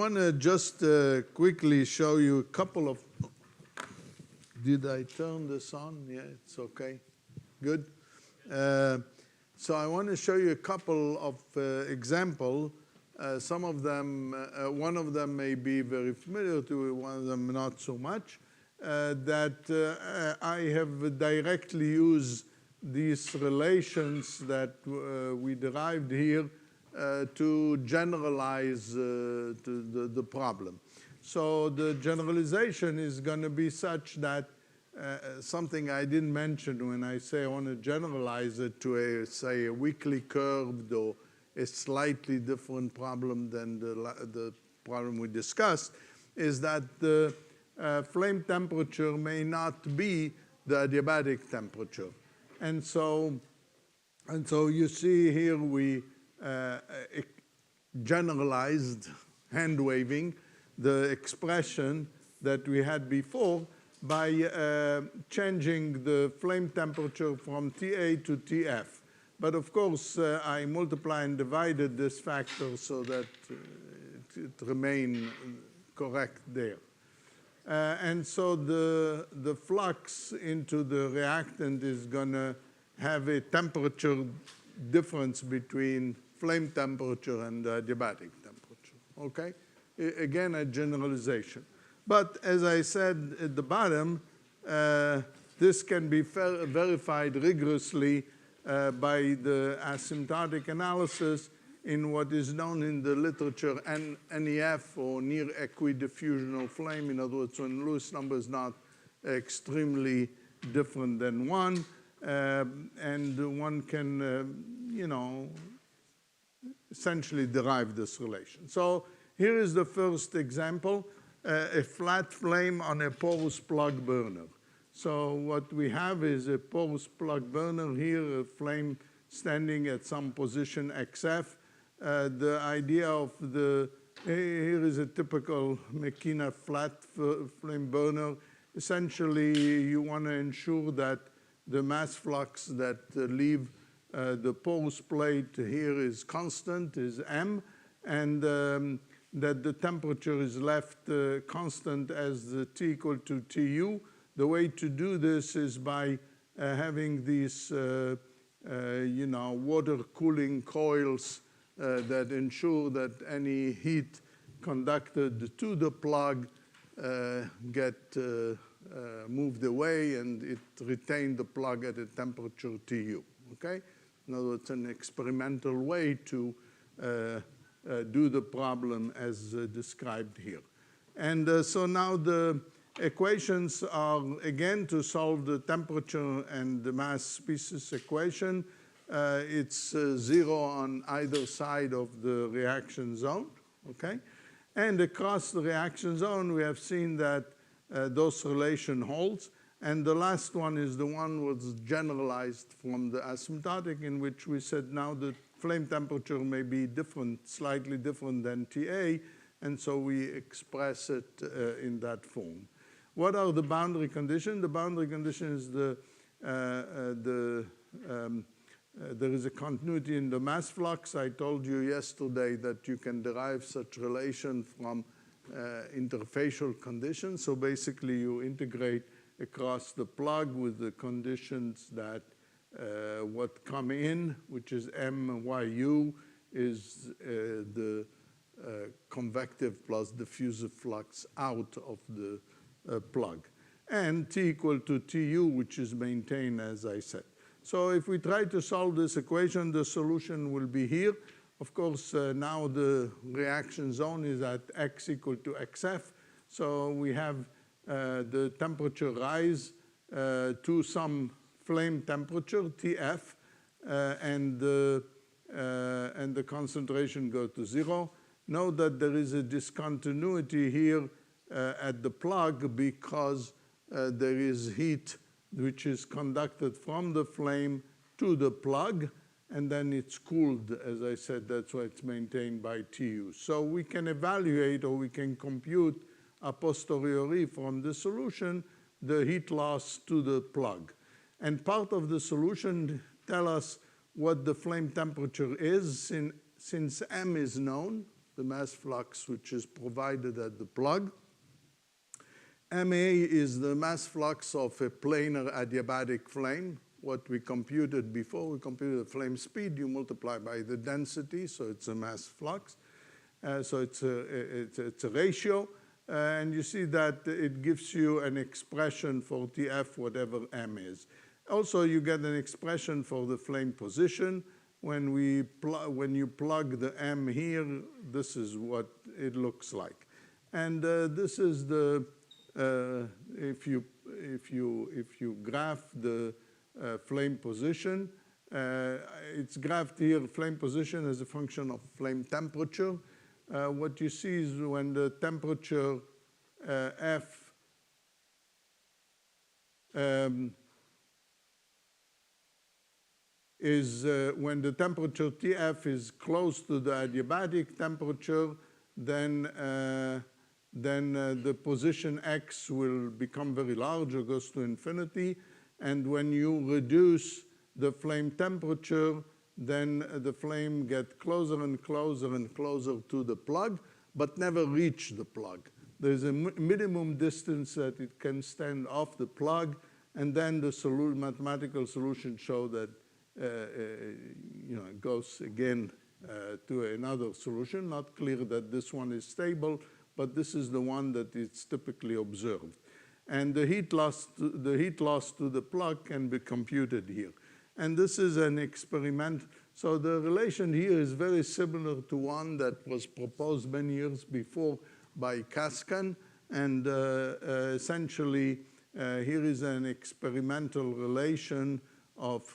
I want to just quickly show you a couple of, did I turn this on? Yeah, it's okay. Good. So I want to show you a couple of examples. Some of them, one of them may be very familiar to you, one of them not so much, that I have directly used these relations that we derived here to generalize the problem. So the generalization is going to be such that something I didn't mention when I say I want to generalize it to, say, a weakly curved or a slightly different problem than the problem we discussed, is that the flame temperature may not be the adiabatic temperature. And so you see here we generalized, hand waving, the expression that we had before by changing the flame temperature from TA to TF. But of course, I multiply and divided this factor so that it remained correct there. And so the flux into the reactant is going to have a temperature difference between flame temperature and adiabatic temperature, okay? Again, a generalization. But as I said at the bottom, this can be verified rigorously by the asymptotic analysis in what is known in the literature NEF, or near equidiffusional flame. In other words, when Lewis number is not extremely different than 1, and one can, you know, essentially derive this relation. So here is the first example, a flat flame on a porous plug burner. So what we have is a porous plug burner here, a flame standing at some position XF. The idea of here is a typical Makina flat flame burner. Essentially, you want to ensure that the mass flux that leave the porous plate here is constant, is M, and that the temperature is left constant as the T equal to TU. The way to do this is by having these, you know, water cooling coils that ensure that any heat conducted to the plug get moved away, and it retained the plug at a temperature TU, okay? In other words, an experimental way to do the problem as described here. And so now the equations are, again, to solve the temperature and the mass species equation. It's 0 on either side of the reaction zone, okay? And across the reaction zone, we have seen that those relation holds. And the last one is the one was generalized from the asymptotic, in which we said now the flame temperature may be different, slightly different than TA, and so we express it in that form. What are the boundary conditions? The boundary condition is there is a continuity in the mass flux. I told you yesterday that you can derive such relation from interfacial conditions. So basically, you integrate across the plug with the conditions that what come in, which is MYU, is the convective plus diffusive flux out of the plug. And T equal to TU, which is maintained, as I said. So if we try to solve this equation, the solution will be here. Of course, now the reaction zone is at X equal to XF. So we have the temperature rise to some flame temperature, TF, and the concentration go to 0. Note that there is a discontinuity here at the plug because there is heat which is conducted from the flame to the plug, and then it's cooled. As I said, that's why it's maintained by TU. So we can evaluate, or we can compute a posteriori from the solution the heat loss to the plug. And part of the solution tell us what the flame temperature is, since M is known, the mass flux which is provided at the plug. MA is the mass flux of a planar adiabatic flame. What we computed before, we computed the flame speed, you multiply by the density, so it's a mass flux. So it's a ratio, and you see that it gives you an expression for TF, whatever M is. Also, you get an expression for the flame position. When you plug the M here, this is what it looks like. And this is the, if you graph the flame position, it's graphed here, flame position as a function of flame temperature. What you see is when the temperature F when the temperature TF is close to the adiabatic temperature, then the position X will become very large or goes to infinity. And when you reduce the flame temperature, then the flame gets closer and closer and closer to the plug, but never reach the plug. There's a minimum distance that it can stand off the plug, and then the mathematical solution show that it goes again to another solution. Not clear that this one is stable, but this is the one that is typically observed. And the heat loss to the plug can be computed here. And this is an experiment. So the relation here is very similar to one that was proposed many years before by Kaskan. And essentially, here is an experimental relation of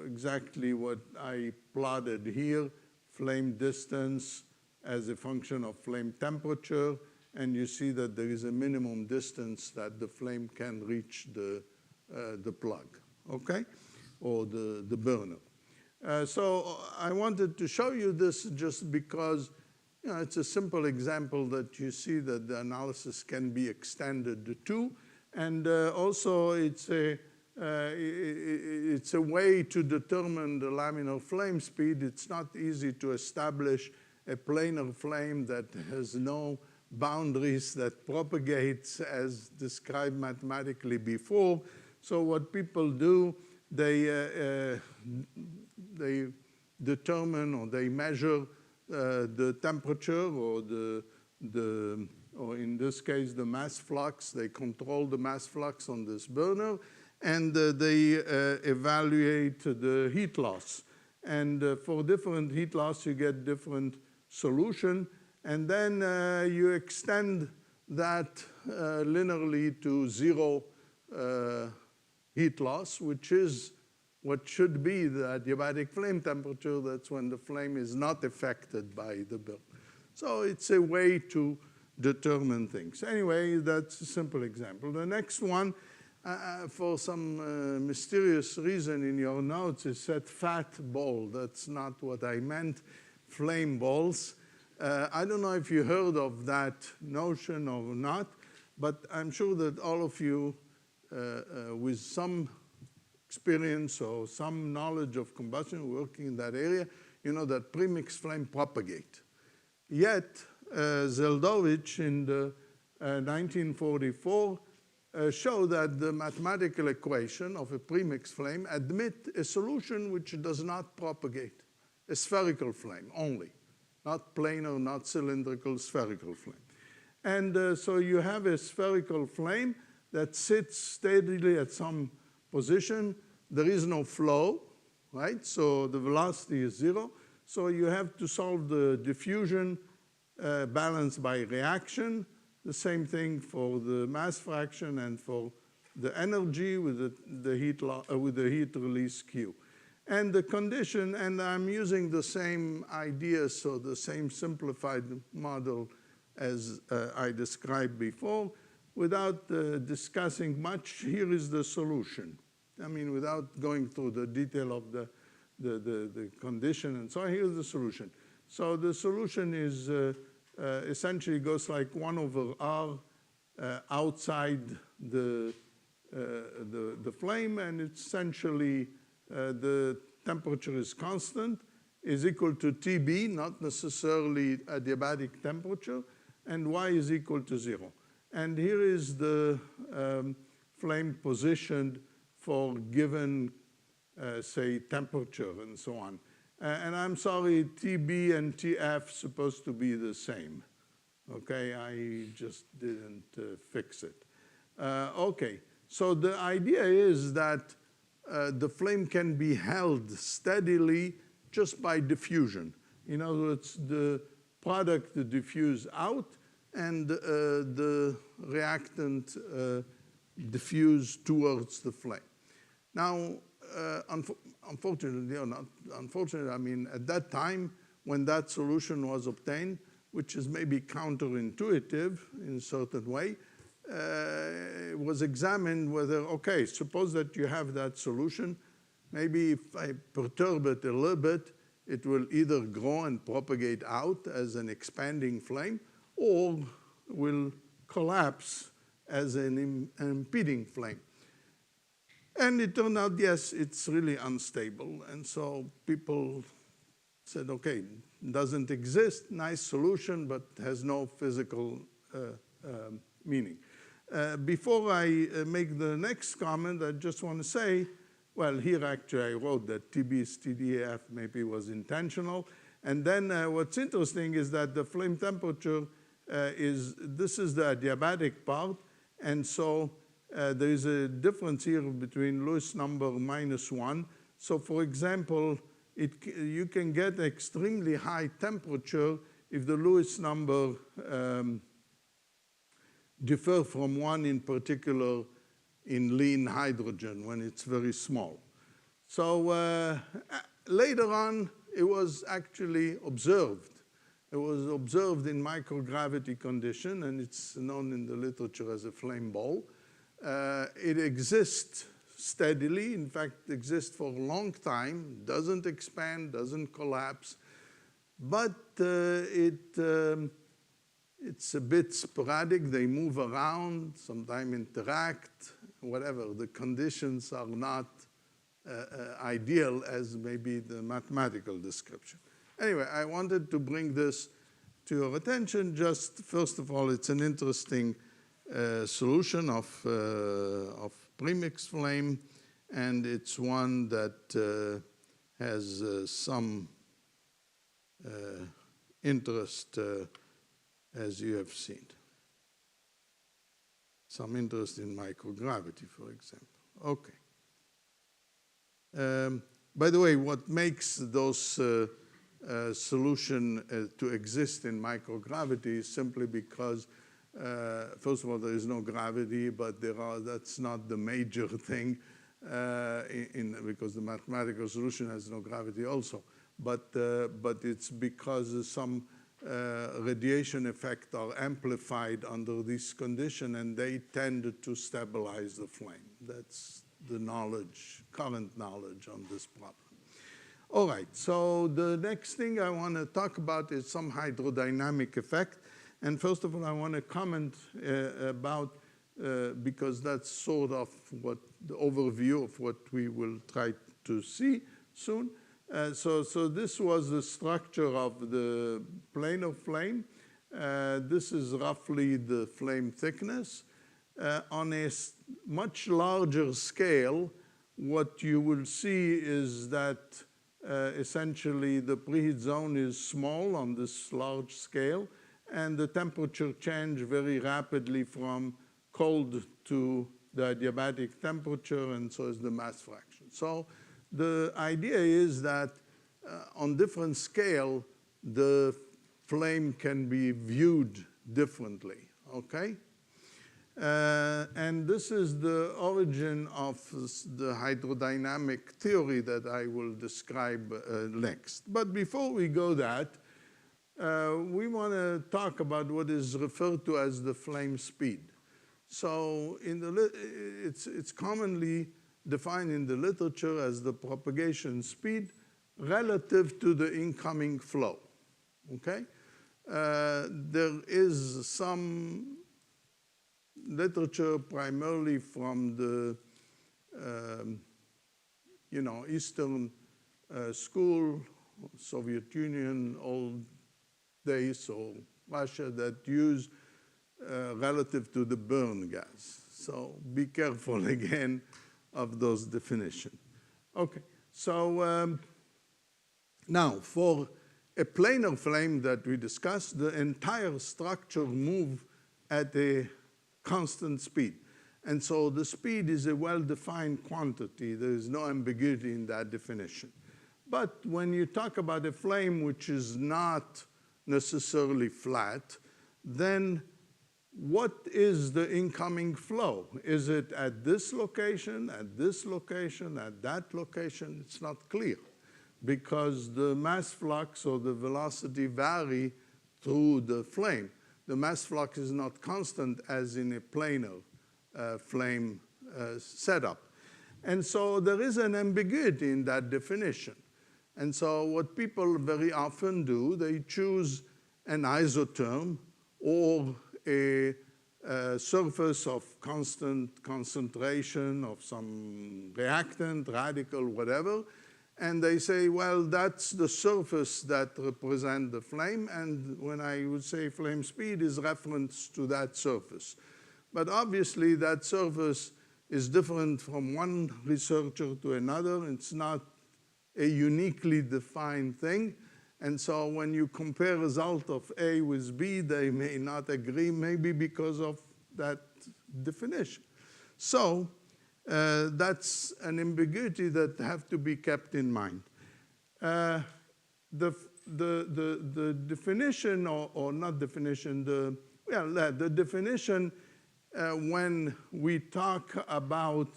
exactly what I plotted here, flame distance as a function of flame temperature. And you see that there is a minimum distance that the flame can reach the plug, okay, or the burner. So I wanted to show you this just because it's a simple example that you see that the analysis can be extended to. And also it's a way to determine the laminar flame speed. It's not easy to establish a planar flame that has no boundaries, that propagates as described mathematically before. So what people do, they determine or they measure the temperature or or in this case the mass flux. They control the mass flux on this burner, and they evaluate the heat loss. And for different heat loss, you get different solution. And then you extend that linearly to zero heat loss, which is what should be the adiabatic flame temperature. That's when the flame is not affected by the burn. So it's a way to determine things. Anyway, that's a simple example. The next one, for some mysterious reason in your notes, it said fat ball. That's not what I meant, flame balls. I don't know if you heard of that notion or not, but I'm sure that all of you with some experience or some knowledge of combustion working in that area, you know that premixed flame propagate. Yet, Zeldovich in the 1944 showed that the mathematical equation of a premixed flame admit a solution which does not propagate, a spherical flame only. Not planar, not cylindrical, spherical flame. And so you have a spherical flame that sits steadily at some position. There is no flow, right? So the velocity is zero. So you have to solve the diffusion balance by reaction. The same thing for the mass fraction and for the energy with the heat release Q. And the condition, and I'm using the same idea, so the same simplified model as I described before, without discussing much. Here is the solution. I mean, without going through the detail of the condition and so on, here's the solution. So the solution is essentially goes like 1 over R outside the flame, and it's essentially the temperature is constant, is equal to TB, not necessarily adiabatic temperature, and Y is equal to 0. And here is the flame positioned for given, say, temperature and so on. And I'm sorry, TB and TF supposed to be the same. Okay, I just didn't fix it. Okay, so the idea is that the flame can be held steadily just by diffusion. In other words, the product diffuse out and the reactant diffuse towards the flame. Now, unfortunately, or not unfortunately, I mean, at that time when that solution was obtained, which is maybe counterintuitive in a certain way, it was examined whether, okay, suppose that you have that solution, maybe if I perturb it a little bit, it will either grow and propagate out as an expanding flame or will collapse as an impeding flame. And it turned out, yes, it's really unstable. And so people said, okay, doesn't exist, nice solution, but has no physical meaning. Before I make the next comment, I just want to say, well, here actually I wrote that TB's TDF maybe was intentional. And then what's interesting is that the flame temperature this is the adiabatic part. And so there is a difference here between Lewis number -1. So for example, you can get extremely high temperature if the Lewis number differ from 1 in particular in lean hydrogen when it's very small. So later on, it was actually observed. It was observed in microgravity condition, and it's known in the literature as a flame ball. It exists steadily, in fact, exists for a long time, doesn't expand, doesn't collapse, but it's a bit sporadic. They move around, sometimes interact, whatever. The conditions are not ideal as maybe the mathematical description. Anyway, I wanted to bring this to your attention. Just first of all, it's an interesting solution of premix flame, and it's one that has some interest, as you have seen. Some interest in microgravity, for example. Okay. By the way, what makes those solution to exist in microgravity is simply because, first of all, there is no gravity, but that's not the major thing, because the mathematical solution has no gravity also. But it's because some radiation effects are amplified under this condition, and they tend to stabilize the flame. That's the knowledge, current knowledge on this problem. All right, so the next thing I want to talk about is some hydrodynamic effect. And first of all, I want to comment about, because that's sort of what the overview of what we will try to see soon. So this was the structure of the plane of flame. This is roughly the flame thickness. On a much larger scale, what you will see is that essentially the preheat zone is small on this large scale, and the temperature change very rapidly from cold to the adiabatic temperature, and so is the mass fraction. So the idea is that on different scale, the flame can be viewed differently, okay? And this is the origin of the hydrodynamic theory that I will describe next. But before we go that, we want to talk about what is referred to as the flame speed. So it's commonly defined in the literature as the propagation speed relative to the incoming flow, okay? There is some literature primarily from the Eastern school Soviet Union, old days, or Russia, that use relative to the burn gas. So be careful again of those definitions. Okay, so now for a planar flame that we discussed, the entire structure moves at a constant speed. And so the speed is a well-defined quantity. There is no ambiguity in that definition. But when you talk about a flame which is not necessarily flat, then what is the incoming flow? Is it at this location, at this location, at that location? It's not clear, because the mass flux or the velocity vary through the flame. The mass flux is not constant as in a planar flame setup. And so there is an ambiguity in that definition. And so what people very often do, they choose an isotherm or a surface of constant concentration of some reactant, radical, whatever, and they say, well, that's the surface that represents the flame, and when I would say flame speed is reference to that surface. But obviously, that surface is different from one researcher to another. It's not a uniquely defined thing. And so when you compare result of A with B, they may not agree, maybe because of that definition. So that's an ambiguity that have to be kept in mind. The definition, or not definition, the definition when we talk about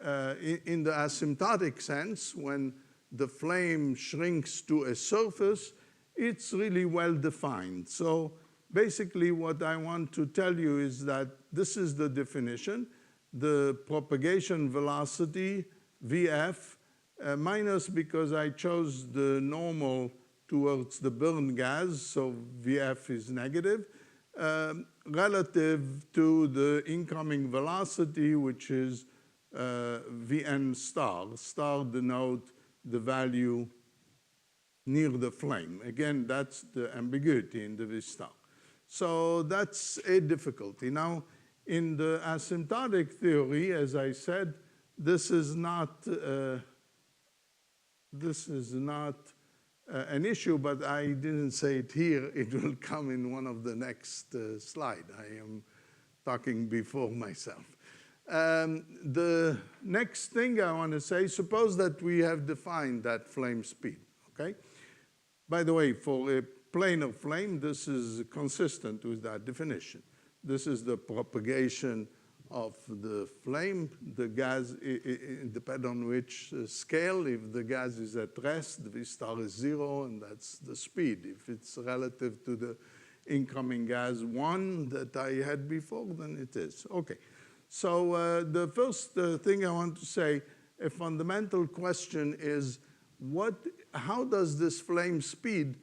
in the asymptotic sense, when the flame shrinks to a surface, it's really well defined. So basically what I want to tell you is that this is the definition. The propagation velocity, Vf, minus because I chose the normal towards the burn gas, so Vf is negative, relative to the incoming velocity, which is Vn star. Star denote the value near the flame. Again, that's the ambiguity in the V star. So that's a difficulty. Now, in the asymptotic theory, as I said, this is not an issue, but I didn't say it here. It will come in one of the next slides. I am talking before myself. The next thing I want to say, suppose that we have defined that flame speed, okay? By the way, for a planar flame, this is consistent with that definition. This is the propagation of the flame. The gas, it depends on which scale. If the gas is at rest, the V star is 0, and that's the speed. If it's relative to the incoming gas 1 that I had before, then it is. Okay. So the first thing I want to say, a fundamental question is, how does this flame speed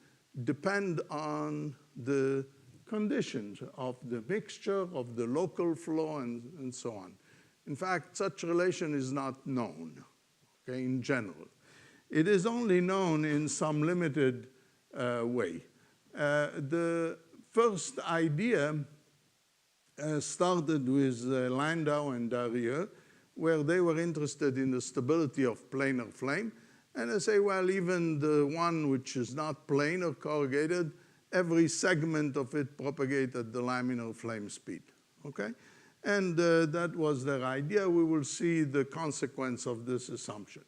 depend on the conditions of the mixture, of the local flow, and so on? In fact, such relation is not known, okay, in general. It is only known in some limited way. The first idea started with Landau and Darrieux, where they were interested in the stability of planar flame. And they say, well, even the one which is not planar corrugated, every segment of it propagated the laminar flame speed, okay? And that was their idea. We will see the consequence of this assumption.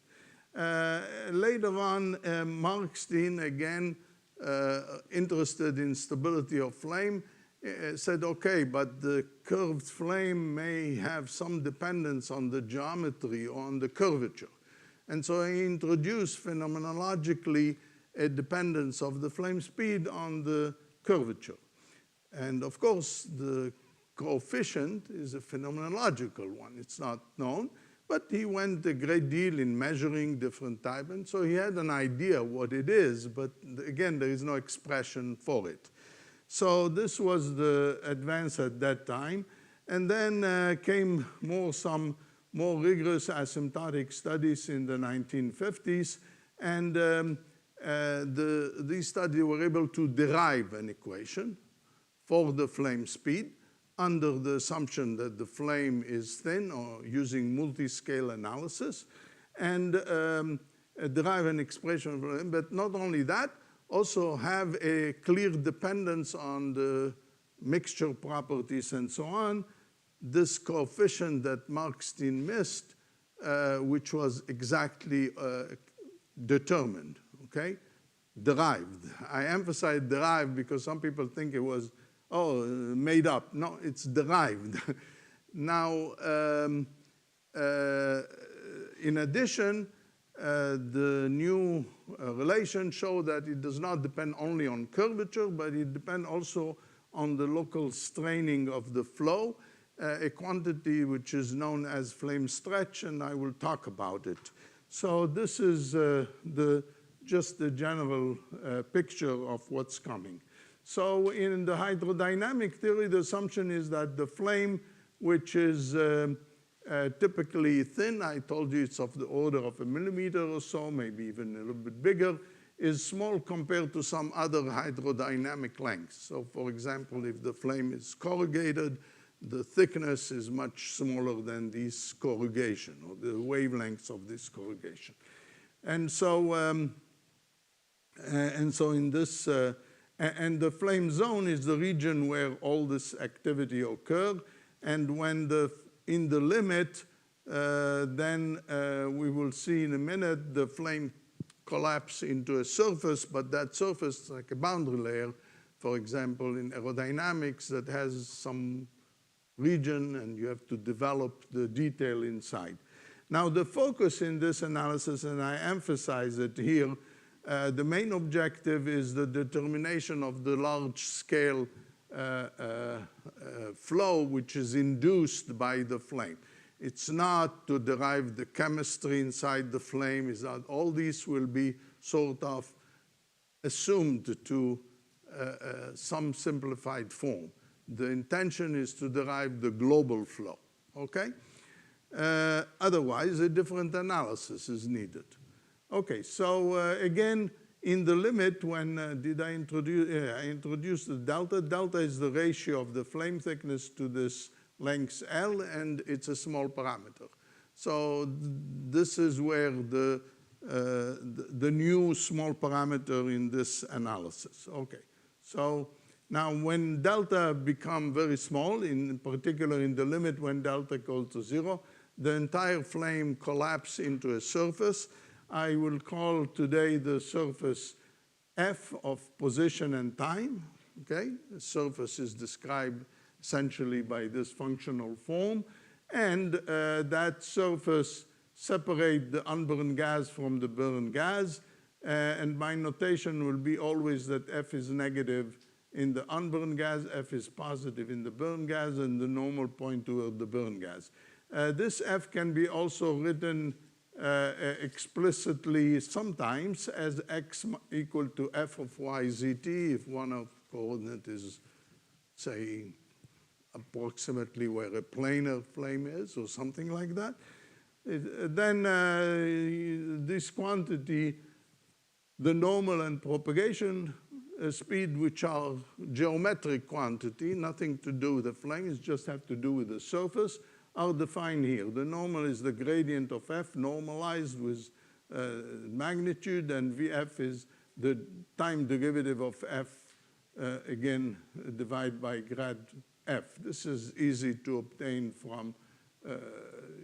Later on, Markstein, again, interested in stability of flame, said, okay, but the curved flame may have some dependence on the geometry or on the curvature. And so he introduced phenomenologically a dependence of the flame speed on the curvature. And of course, the coefficient is a phenomenological one. It's not known, but he went a great deal in measuring different types. And so he had an idea what it is, but again, there is no expression for it. So this was the advance at that time. And then came some more rigorous asymptotic studies in the 1950s. And these studies were able to derive an equation for the flame speed under the assumption that the flame is thin or using multi-scale analysis, and derive an expression for it. But not only that, also have a clear dependence on the mixture properties and so on, this coefficient that Mark Steen missed, which was exactly determined, okay? Derived. I emphasize derived because some people think it was, oh, made up. No, it's derived. Now, in addition, the new relation show that it does not depend only on curvature, but it depends also on the local straining of the flow, a quantity which is known as flame stretch, and I will talk about it. So this is just the general picture of what's coming. So in the hydrodynamic theory, the assumption is that the flame, which is typically thin, I told you it's of the order of 1 millimeter or so, maybe even a little bit bigger, is small compared to some other hydrodynamic lengths. So for example, if the flame is corrugated, the thickness is much smaller than this corrugation, or the wavelengths of this corrugation. And so in this, and the flame zone is the region where all this activity occurs. And when in the limit, then we will see in a minute the flame collapse into a surface, but that surface is like a boundary layer, for example, in aerodynamics that has some region, and you have to develop the detail inside. Now, the focus in this analysis, and I emphasize it here, the main objective is the determination of the large-scale flow which is induced by the flame. It's not to derive the chemistry inside the flame. Is that all these will be sort of assumed to some simplified form. The intention is to derive the global flow, okay? Otherwise, a different analysis is needed. Okay, so again, in the limit, when did I introduce? I introduced the delta. Delta is the ratio of the flame thickness to this length L, and it's a small parameter. So this is where the new small parameter in this analysis. Okay, so now when delta become very small, in particular in the limit when delta equals to 0, the entire flame collapses into a surface. I will call today the surface F of position and time, okay? The surface is described essentially by this functional form, and that surface separates the unburned gas from the burned gas, and my notation will be always that F is negative in the unburned gas, F is positive in the burned gas, and the normal point toward the burned gas. This F can be also written explicitly sometimes as x equal to f of y zt if one of coordinate is, say, approximately where a planar flame is or something like that. Then this quantity, the normal and propagation speed, which are geometric quantity, nothing to do with the flame, it just have to do with the surface, are defined here. The normal is the gradient of f normalized with magnitude, and Vf is the time derivative of f, again, divided by grad f. This is easy to obtain from,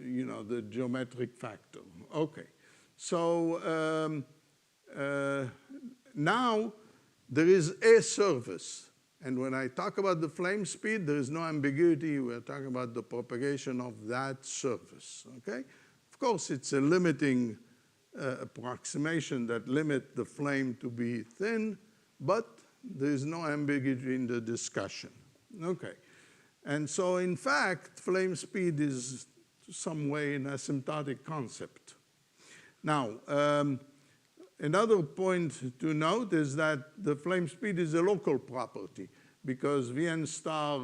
you know, the geometric factor. Okay, so now there is a surface. And when I talk about the flame speed, there is no ambiguity. We're talking about the propagation of that surface, okay? Of course, it's a limiting approximation that limit the flame to be thin, but there is no ambiguity in the discussion, okay? And so, in fact, flame speed is some way an asymptotic concept. Now, another point to note is that the flame speed is a local property because Vn star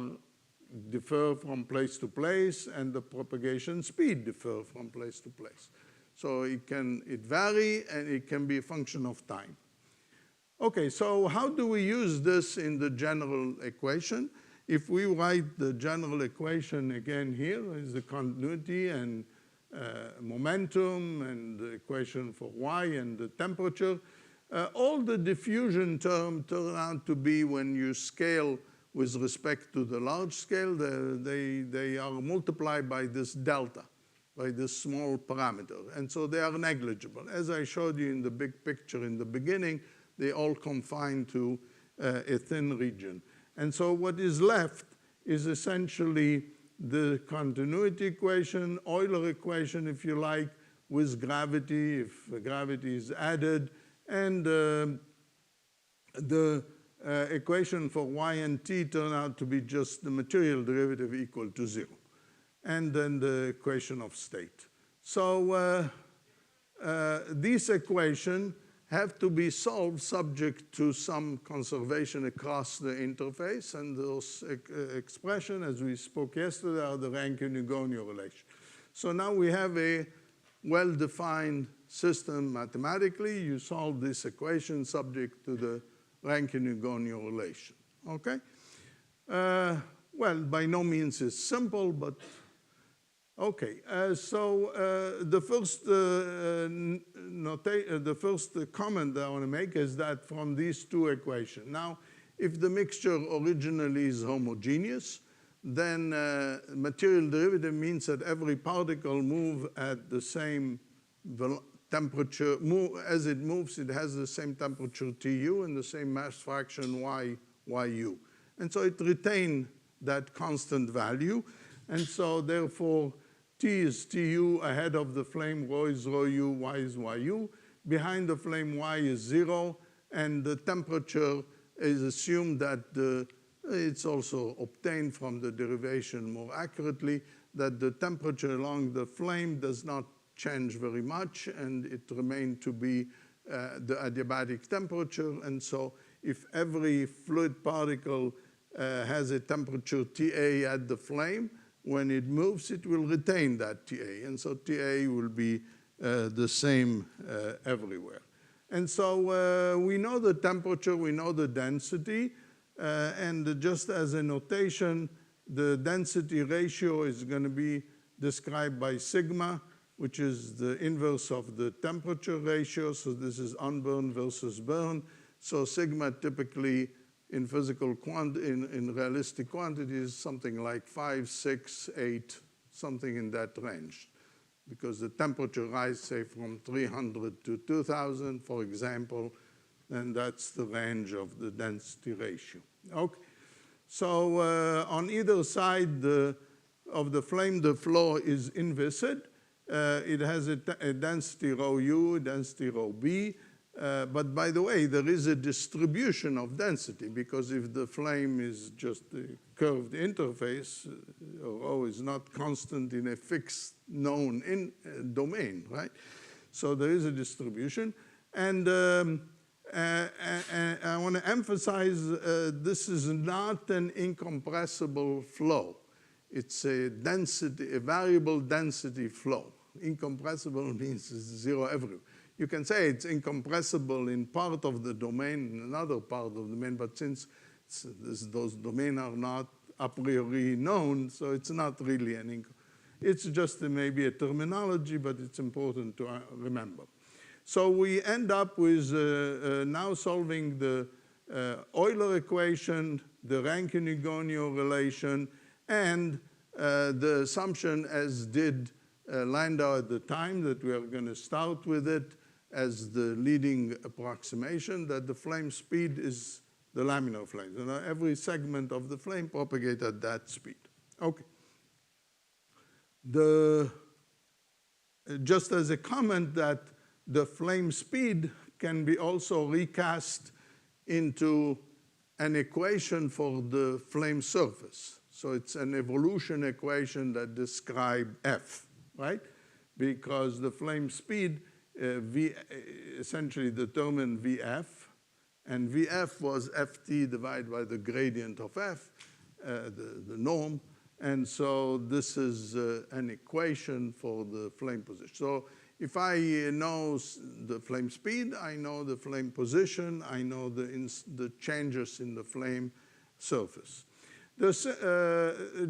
differ from place to place and the propagation speed differ from place to place. So it vary and it can be a function of time. Okay, so how do we use this in the general equation? If we write the general equation again, here is the continuity and momentum and the equation for y and the temperature. All the diffusion terms turn out to be, when you scale with respect to the large scale, they are multiplied by this delta, by this small parameter. And so they are negligible. As I showed you in the big picture in the beginning, they all confine to a thin region. And so what is left is essentially the continuity equation, Euler equation, if you like, with gravity, if gravity is added, and the equation for y and t turn out to be just the material derivative equal to 0, and then the equation of state. So these equations have to be solved subject to some conservation across the interface, and those expressions, as we spoke yesterday, are the Rankine-Hugoniot relation. So now we have a well-defined system mathematically. You solve this equation subject to the Rankine-Hugoniot relation, okay? Well, by no means is simple, but okay. So the first comment that I want to make is that from these two equations. Now, if the mixture originally is homogeneous, then material derivative means that every particle moves at the same temperature. As it moves, it has the same temperature Tu and the same mass fraction Yu. And so it retains that constant value. And so therefore, T is Tu ahead of the flame, Rho is Rho U, Y is Yu. Behind the flame, Y is 0, and the temperature is assumed that it's also obtained from the derivation more accurately, that the temperature along the flame does not change very much, and it remains to be the adiabatic temperature. And so if every fluid particle has a temperature Ta at the flame, when it moves, it will retain that Ta. And so Ta will be the same everywhere. And so we know the temperature, we know the density, and just as a notation, the density ratio is going to be described by sigma, which is the inverse of the temperature ratio. So this is unburned versus burned. So sigma typically in physical in realistic quantities, something like 5, 6, 8, something in that range. Because the temperature rises, say, from 300 to 2000, for example, then that's the range of the density ratio. Okay. So on either side of the flame, the flow is inviscid. It has a density rho U, density rho B. But by the way, there is a distribution of density, because if the flame is just a curved interface, rho is not constant in a fixed known domain, right? So there is a distribution. And I want to emphasize this is not an incompressible flow. It's a density, a variable density flow. Incompressible means it's 0 everywhere. You can say it's incompressible in part of the domain, in another part of the domain, but since those domains are not a priori known, so it's not really an it's just maybe a terminology, but it's important to remember. So we end up with now solving the Euler equation, the Rankine-Hugoniot relation, and the assumption, as did Landau at the time, that we are going to start with it as the leading approximation, that the flame speed is the laminar flame. So every segment of the flame propagates at that speed. Okay. Just as a comment, that the flame speed can be also recast into an equation for the flame surface. So it's an evolution equation that describes F, right? Because the flame speed essentially determined Vf, and Vf was Ft divided by the gradient of F, the norm. And so this is an equation for the flame position. So If I know the flame speed, I know the flame position, I know the changes in the flame surface. There's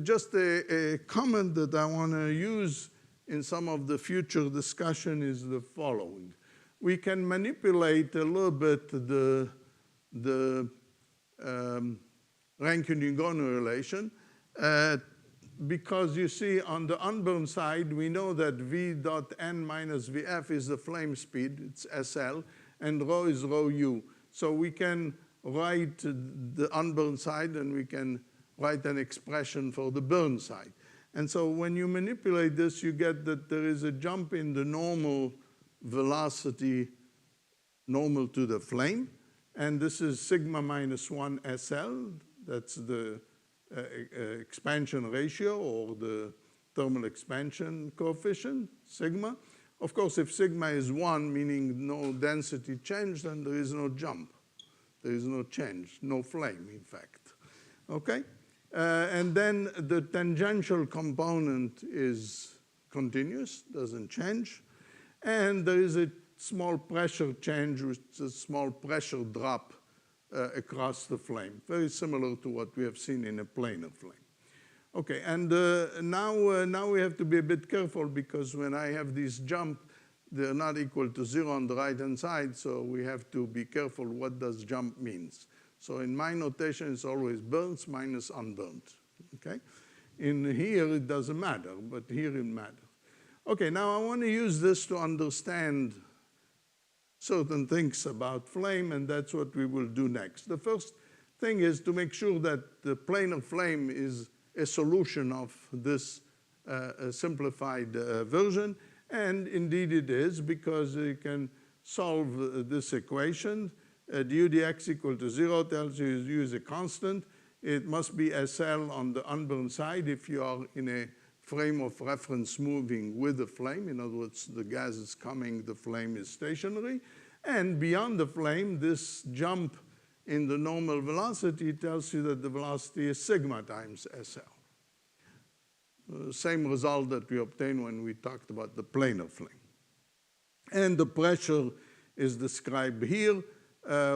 just a comment that I want to use in some of the future discussion is the following. We can manipulate a little bit the Rankine-Hugoni relation because you see on the unburned side, we know that V dot N minus Vf is the flame speed, it's SL, and rho is rho U. So we can write the unburned side and we can write an expression for the burn side. And so when you manipulate this, you get that there is a jump in the normal velocity normal to the flame. And this is sigma minus 1 SL. That's the expansion ratio or the thermal expansion coefficient, sigma. Of course, if sigma is 1, meaning no density change, then there is no jump. There is no change, no flame, in fact. Okay? And then the tangential component is continuous, doesn't change. And there is a small pressure change, which is a small pressure drop across the flame, very similar to what we have seen in a planar flame. Okay, and now we have to be a bit careful because when I have this jump, they're not equal to 0 on the right-hand side, so we have to be careful what does jump means. So in my notation, it's always burns minus unburnt, okay? In here, it doesn't matter, but here it matters. Okay, now I want to use this to understand certain things about flame, and that's what we will do next. The first thing is to make sure that the planar flame is a solution of this simplified version, and indeed it is, because you can solve this equation. Du dx equal to 0 tells you use a constant. It must be SL on the unburned side if you are in a frame of reference moving with the flame. In other words, the gas is coming, the flame is stationary. And beyond the flame, this jump in the normal velocity tells you that the velocity is sigma times SL. Same result that we obtained when we talked about the planar flame. And the pressure is described here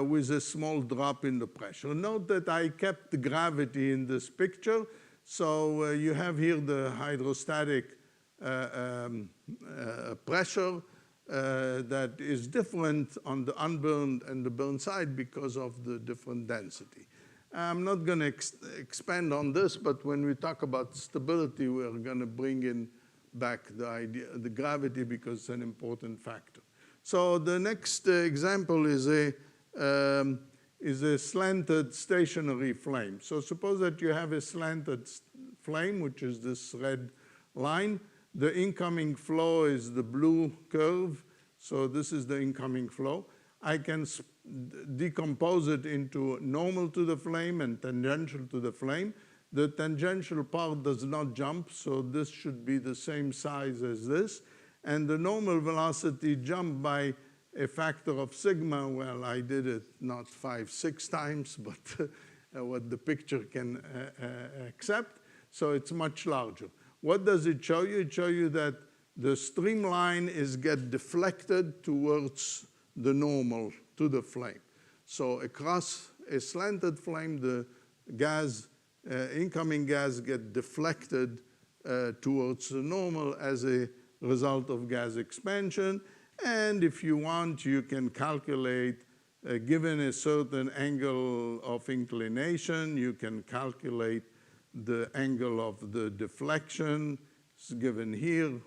with a small drop in the pressure. Note that I kept the gravity in this picture. So you have here the hydrostatic pressure that is different on the unburned and the burned side because of the different density. I'm not going to expand on this, but when we talk about stability, we're going to bring in back the idea, the gravity, because it's an important factor. So the next example is a slanted stationary flame. So suppose that you have a slanted flame, which is this red line. The incoming flow is the blue curve. So this is the incoming flow. I can decompose it into normal to the flame and tangential to the flame. The tangential part does not jump, so this should be the same size as this. And the normal velocity jumped by a factor of sigma. Well, I did it not 5, 6 times, but what the picture can accept. So it's much larger. What does it show you? It shows you that the streamline is get deflected towards the normal to the flame. So across a slanted flame, the gas, incoming gas get deflected towards the normal as a result of gas expansion. And if you want, you can calculate, given a certain angle of inclination, you can calculate the angle of the deflection. It's given here.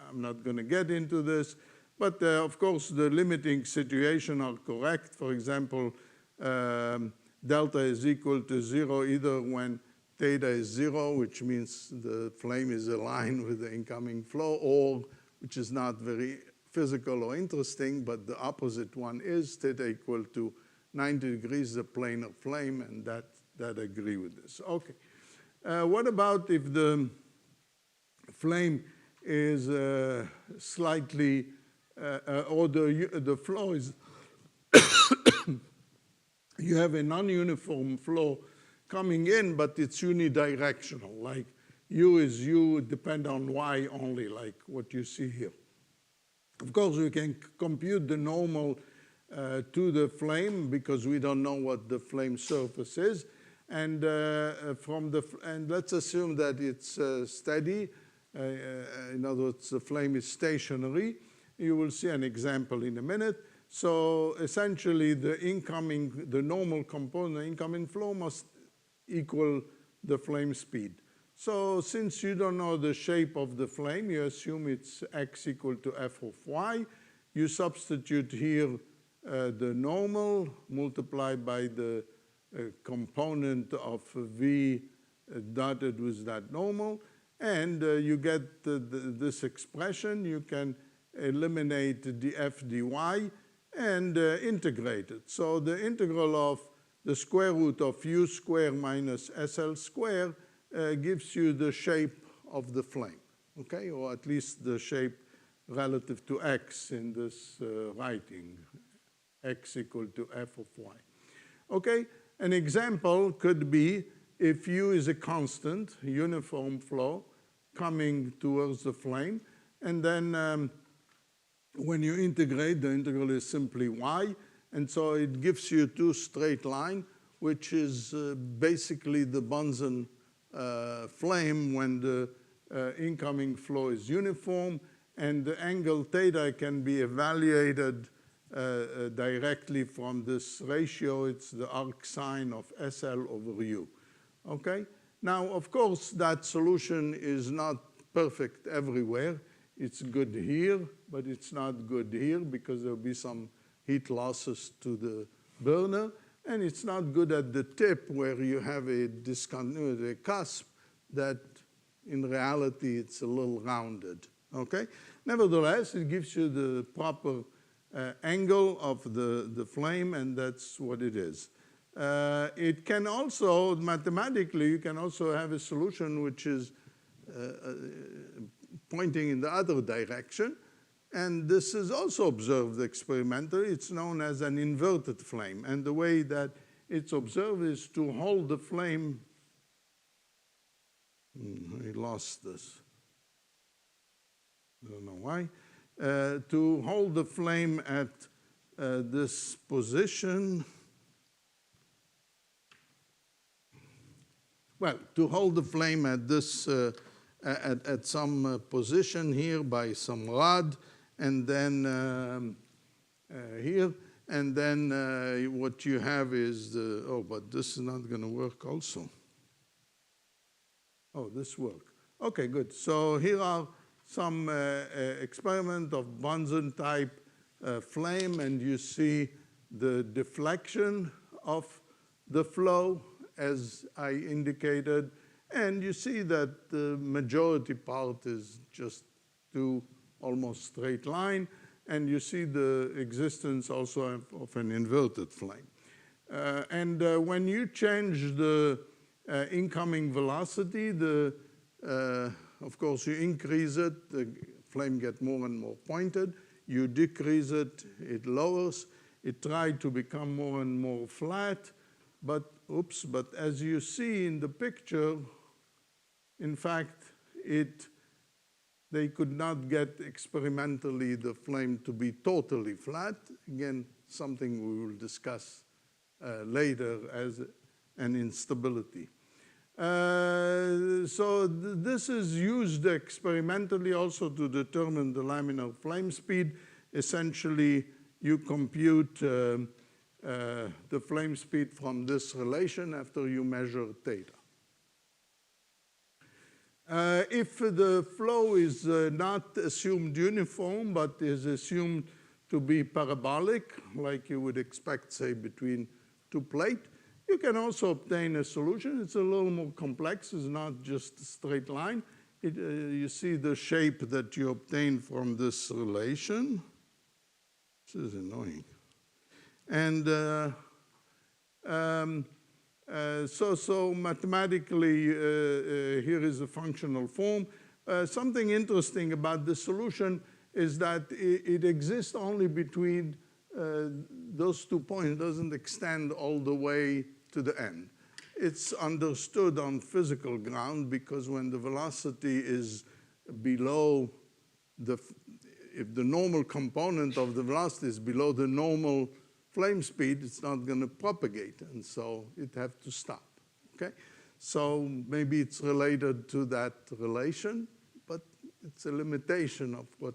I'm not going to get into this. But of course, the limiting situation are correct. For example, delta is equal to 0 either when theta is 0, which means the flame is aligned with the incoming flow, or, which is not very physical or interesting, but the opposite one is theta equal to 90 degrees, the planar flame, and that agree with this. Okay. What about if the flame is slightly, or the flow is, you have a non-uniform flow coming in, but it's unidirectional, like U is U, depend on Y only, like what you see here. Of course, we can compute the normal to the flame because we don't know what the flame surface is. And and let's assume that it's steady. In other words, the flame is stationary. You will see an example in a minute. So essentially, the normal component, the incoming flow must equal the flame speed. So since you don't know the shape of the flame, you assume it's x equal to f of y. You substitute here the normal multiplied by the component of v dotted with that normal, and you get this expression. You can eliminate df dy and integrate it. So the integral of the square root of u square minus sl square gives you the shape of the flame, okay, or at least the shape relative to x in this writing, x equal to f of y. Okay, an example could be if u is a constant, uniform flow coming towards the flame, and then when you integrate, the integral is simply y, and so it gives you two straight lines, which is basically the Bunsen flame when the incoming flow is uniform, and the angle theta can be evaluated directly from this ratio. It's the arc sine of SL over U, okay? Now, of course, that solution is not perfect everywhere. It's good here, but it's not good here because there'll be some heat losses to the burner, and it's not good at the tip where you have a discontinuity, a cusp that in reality it's a little rounded, okay? Nevertheless, it gives you the proper angle of the flame, and that's what it is. It can also, mathematically, you can also have a solution which is pointing in the other direction, and this is also observed experimentally. It's known as an inverted flame, and the way that it's observed is to hold the flame. I lost this. I don't know why. To hold the flame at this position. Well, to hold the flame at this at some position here by some rod, and then here, and then what you have is the, oh, but this is not going to work also. Oh, this works. Okay, good. So here are some experiment of Bunsen type flame, and you see the deflection of the flow as I indicated, and you see that the majority part is just two almost straight line, and you see the existence also of an inverted flame. When you change the incoming velocity, of course, you increase it, the flame gets more and more pointed. You decrease it, it lowers. It tries to become more and more flat, but oops, but as you see in the picture, in fact, they could not get experimentally the flame to be totally flat. Again, something we will discuss later as an instability. So this is used experimentally also to determine the laminar flame speed. Essentially, you compute the flame speed from this relation after you measure theta. If the flow is not assumed uniform, but is assumed to be parabolic, like you would expect, say, between two plates, you can also obtain a solution. It's a little more complex. It's not just a straight line. You see the shape that you obtain from this relation. This is annoying. And so mathematically, here is a functional form. Something interesting about the solution is that it exists only between those 2 points. It doesn't extend all the way to the end. It's understood on physical ground because when the velocity is below if the normal component of the velocity is below the normal flame speed, it's not going to propagate, and so it has to stop, okay? So maybe it's related to that relation, but it's a limitation of what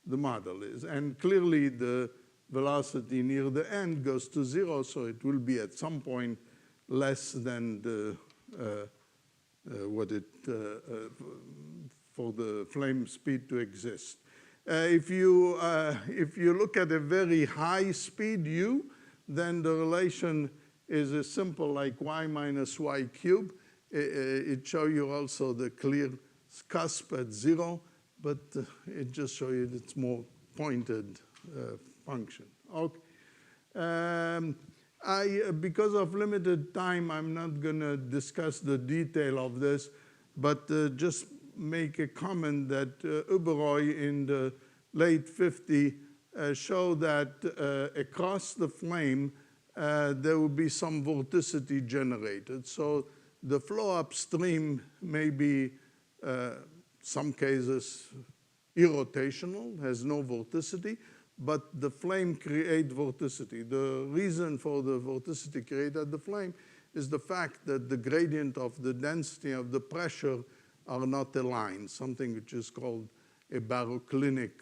the model is. And clearly the velocity near the end goes to 0, so it will be at some point less than the for the flame speed to exist. If you look at a very high speed u, then the relation is as simple like y minus y cubed. It shows you also the clear cusp at 0, but it just shows you it's more pointed function. Okay. Because of limited time, I'm not going to discuss the detail of this, but just make a comment that Uberoy in the late 50s showed that across the flame, there will be some vorticity generated. So the flow upstream may be, some cases, irrotational, has no vorticity, but the flame creates vorticity. The reason for the vorticity created at the flame is the fact that the gradient of the density of the pressure are not aligned, something which is called a baroclinic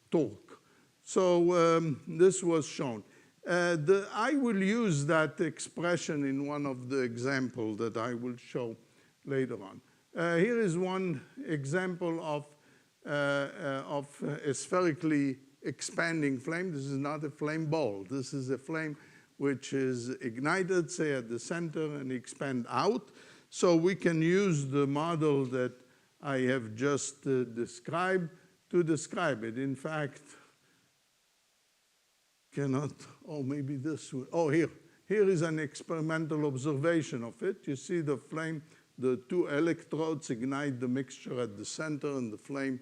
torque. So this was shown. I will use that expression in one of the examples that I will show later on. Here is one example of a spherically expanding flame. This is not a flame ball. This is a flame which is ignited, say, at the center and expand out. So we can use the model that I have just described to describe it. In fact, cannot, oh, maybe this one. Oh, here is an experimental observation of it. You see the flame, the two electrodes ignite the mixture at the center, and the flame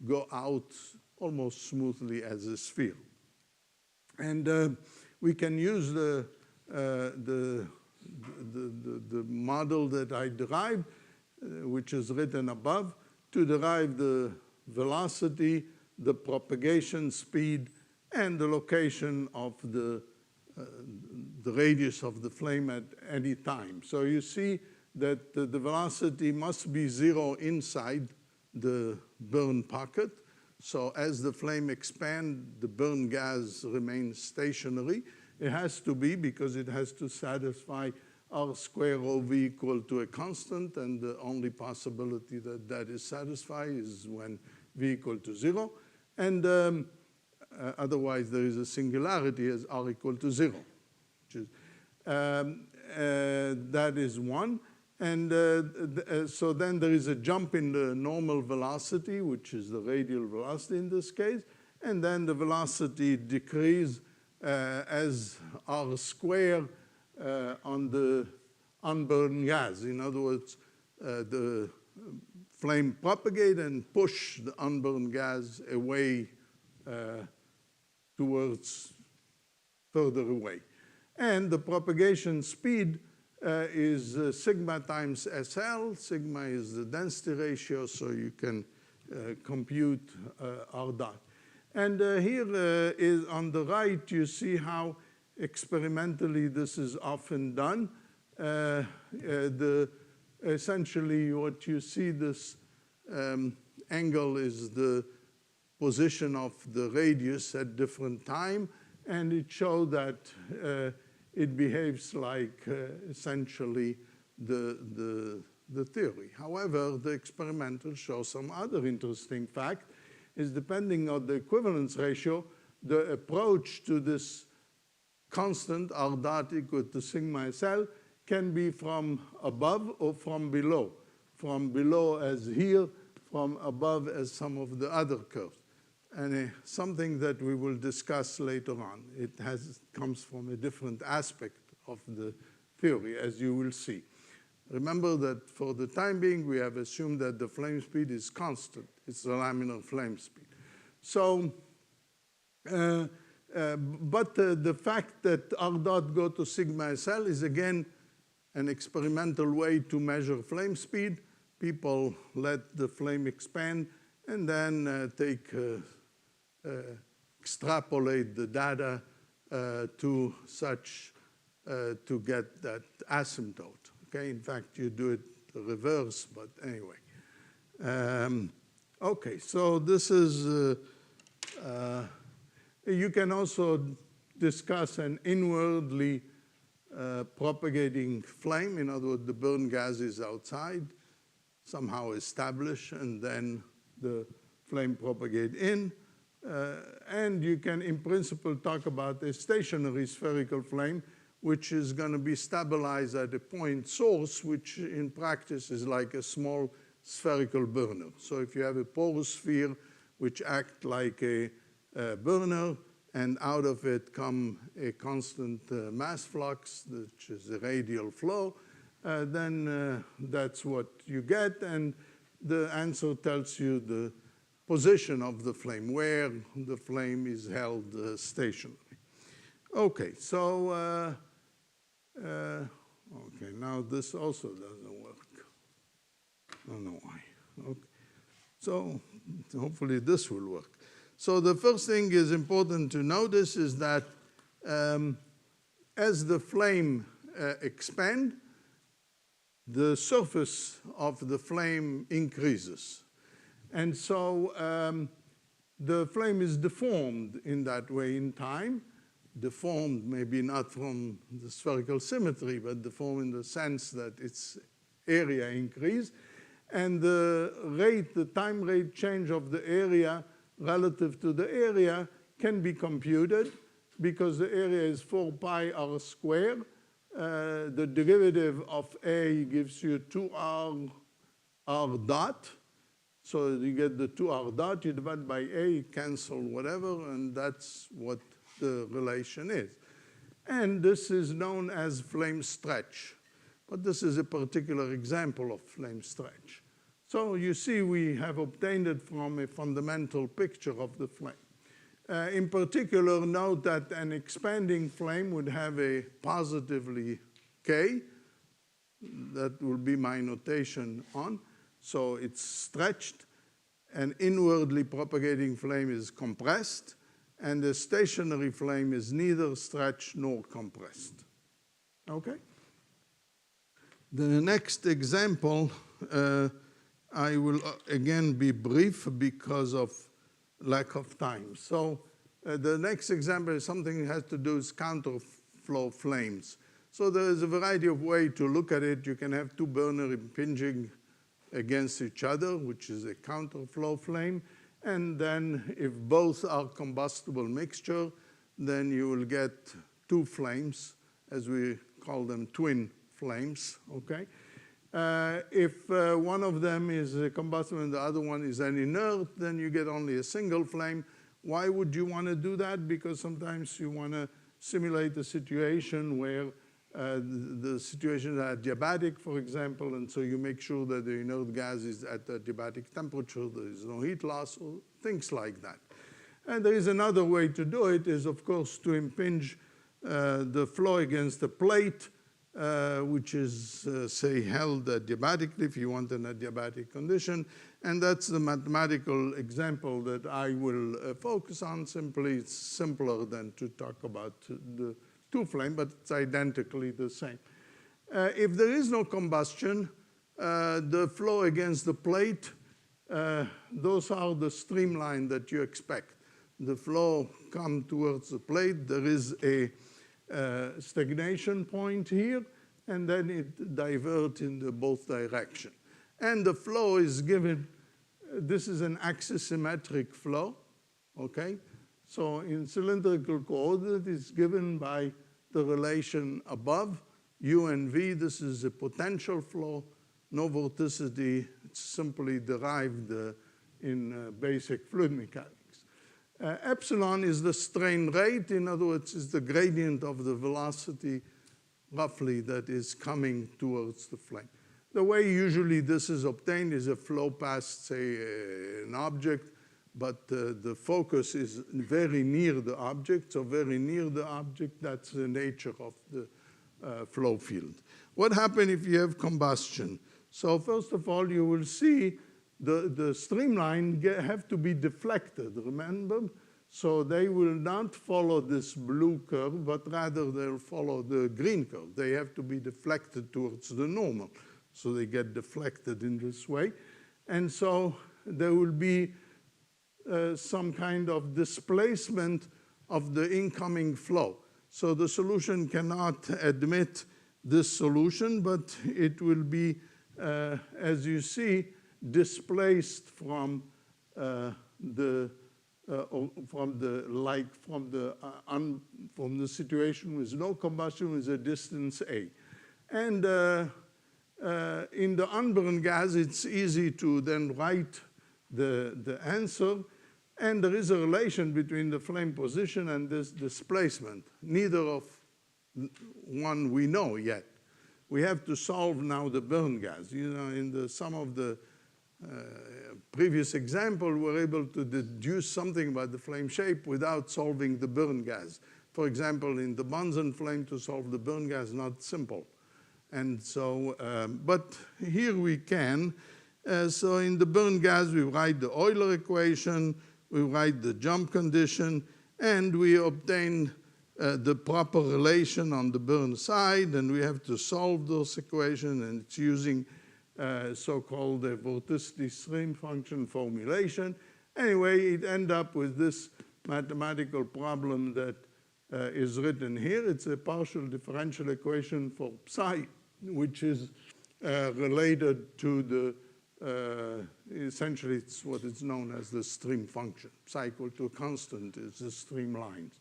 go out almost smoothly as a sphere. And we can use the model that I derived, which is written above, to derive the velocity, the propagation speed, and the location of the radius of the flame at any time. So you see that the velocity must be 0 inside the burn pocket. So as the flame expands, the burn gas remains stationary. It has to be because it has to satisfy R square OV equal to a constant, and the only possibility that that is satisfied is when V equal to 0. And otherwise, there is a singularity as R equal to 0. Which is, that is one. And so then there is a jump in the normal velocity, which is the radial velocity in this case. And then the velocity decreases as R squared on the unburned gas. In other words, the flame propagate and push the unburned gas away towards further away. And the propagation speed is sigma times SL. Sigma is the density ratio, so you can compute R dot. And here is on the right, you see how experimentally this is often done. Essentially, what you see, this angle is the position of the radius at different time, and it shows that it behaves like essentially the theory. However, the experimental shows some other interesting fact, is depending on the equivalence ratio, the approach to this constant R dot equal to sigma SL can be from above or from below. From below as here, from above as some of the other curves. And something that we will discuss later on. It comes from a different aspect of the theory, as you will see. Remember that for the time being, we have assumed that the flame speed is constant. It's the laminar flame speed. So, but the fact that R dot go to sigma SL is again an experimental way to measure flame speed. people let the flame expand and then extrapolate the data to get that asymptote. Okay, in fact, you do it the reverse, but anyway. Okay, so this is, you can also discuss an inwardly propagating flame. In other words, the burn gas is outside, somehow established, and then the flame propagate in. And you can, in principle, talk about a stationary spherical flame, which is going to be stabilized at a point source, which in practice is like a small spherical burner. So if you have a porous sphere which act like a burner, and out of it come a constant mass flux, which is a radial flow, then that's what you get, and the answer tells you the position of the flame, where the flame is held stationary. Okay, so okay, now this also doesn't work. I don't know why. Okay. So hopefully this will work. So the first thing is important to notice is that as the flame expands, the surface of the flame increases. And so the flame is deformed in that way in time. Deformed maybe not from the spherical symmetry, but deformed in the sense that its area increase. And the rate, the time rate change of the area relative to the area can be computed because the area is 4 pi r squared. The derivative of A gives you 2r dot. So you get the 2r dot, you divide by A, cancel whatever, and that's what the relation is. And this is known as flame stretch. But this is a particular example of flame stretch. So you see we have obtained it from a fundamental picture of the flame. In particular, note that an expanding flame would have a positively K. That will be my notation on. So it's stretched. An inwardly propagating flame is compressed. And the stationary flame is neither stretched nor compressed. Okay? The next example, I will again be brief because of lack of time. So the next example is something that has to do with counterflow flames. So there is a variety of ways to look at it. You can have two burners impinging against each other, which is a counterflow flame. And then if both are combustible mixture, then you will get two flames, as we call them twin flames, okay? If one of them is combustible and the other one is an inert, then you get only a single flame. Why would you want to do that? Because sometimes you want to simulate a situation where the situation is adiabatic, for example, and so you make sure that the inert gas is at the adiabatic temperature, there is no heat loss, or things like that. And there is another way to do it, is of course to impinge the flow against the plate, which is, say, held adiabatically if you want an adiabatic condition. And that's the mathematical example that I will focus on. Simply, it's simpler than to talk about the two flame, but it's identically the same. If there is no combustion, the flow against the plate, those are the streamline that you expect. The flow comes towards the plate. There is a stagnation point here, and then it diverts in both directions. And the flow is given, this is an axisymmetric flow, okay? So in cylindrical coordinate, it's given by the relation above, U and V. This is a potential flow, no vorticity. It's simply derived in basic fluid mechanics. Epsilon is the strain rate. In other words, it's the gradient of the velocity, roughly, that is coming towards the flame. The way usually this is obtained is a flow past, say, an object, but the focus is very near the object. So very near the object, that's the nature of the flow field. What happens if you have combustion? So first of all, you will see the streamline have to be deflected, remember? So they will not follow this blue curve, but rather they'll follow the green curve. They have to be deflected towards the normal. So they get deflected in this way. And so there will be some kind of displacement of the incoming flow. So the solution cannot admit this solution, but it will be, as you see, displaced from the situation with no combustion with a distance a. And in the unburned gas, it's easy to then write the answer. And there is a relation between the flame position and this displacement. Neither of one we know yet. We have to solve now the burn gas. You know, in some of the previous example, we're able to deduce something about the flame shape without solving the burn gas. For example, in the Bunsen flame, to solve the burn gas is not simple. And so, but here we can. So in the burn gas, we write the Euler equation, we write the jump condition, and we obtain the proper relation on the burn side, and we have to solve those equations, and it's using so-called vorticity stream function formulation. Anyway, it ends up with this mathematical problem that is written here. It's a partial differential equation for psi, which is related to the essentially, it's what is known as the stream function. Psi equal to a constant is the stream lines.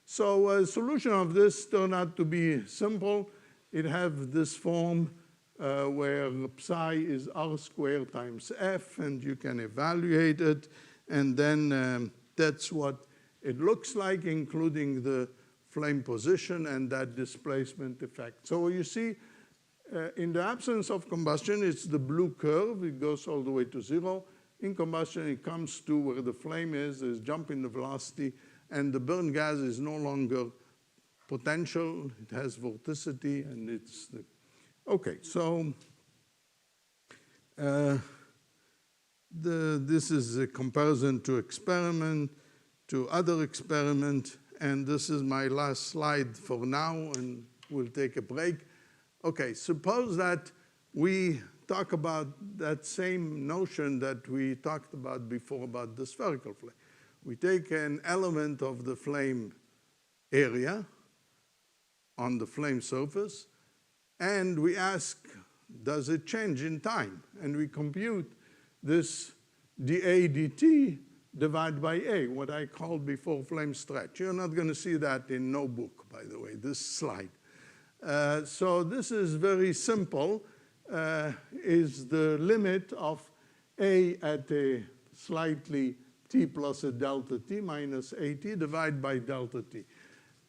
So a solution of this turned out to be simple. It has this form where psi is r squared times f, and you can evaluate it. And then that's what it looks like, including the flame position and that displacement effect. So you see, in the absence of combustion, it's the blue curve. It goes all the way to 0. In combustion, it comes to where the flame is. There's jump in the velocity, and the burn gas is no longer potential. It has vorticity, and it's the... Okay, so this is a comparison to experiment, to other experiment, and this is my last slide for now, and we'll take a break. Okay, suppose that we talk about that same notion that we talked about before about the spherical flame. We take an element of the flame area on the flame surface, and we ask, does it change in time? And we compute this dA dt divided by A, what I called before flame stretch. You're not going to see that in no book, by the way, this slide. So this is very simple, is the limit of A at a slightly t plus a delta t minus at divided by delta t.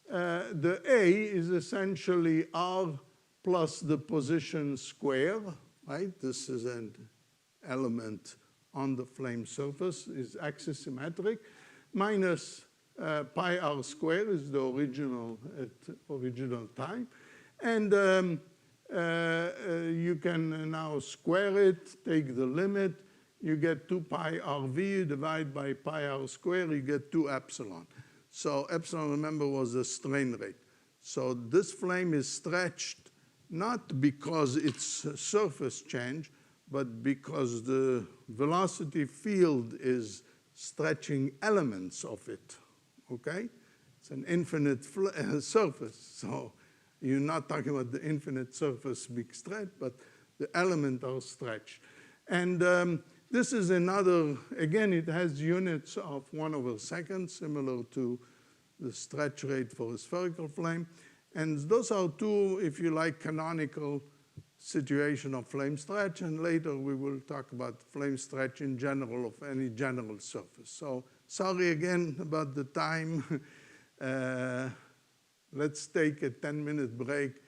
The A is essentially r plus the position square, right? This is an element on the flame surface, is axisymmetric, minus pi r square is the original at original time. And you can now square it, take the limit, you get 2 pi rv, you divide by pi r square, you get 2 epsilon. So epsilon, remember, was the strain rate. So this flame is stretched not because it's a surface change, but because the velocity field is stretching elements of it, okay? It's an infinite surface, so you're not talking about the infinite surface big stretch, but the elements are stretched. And this is another, again, it has units of 1/2, similar to the stretch rate for a spherical flame. And those are two, if you like, canonical situation of flame stretch, and later we will talk about flame stretch in general of any general surface. So sorry again about the time. Let's take a 10-minute break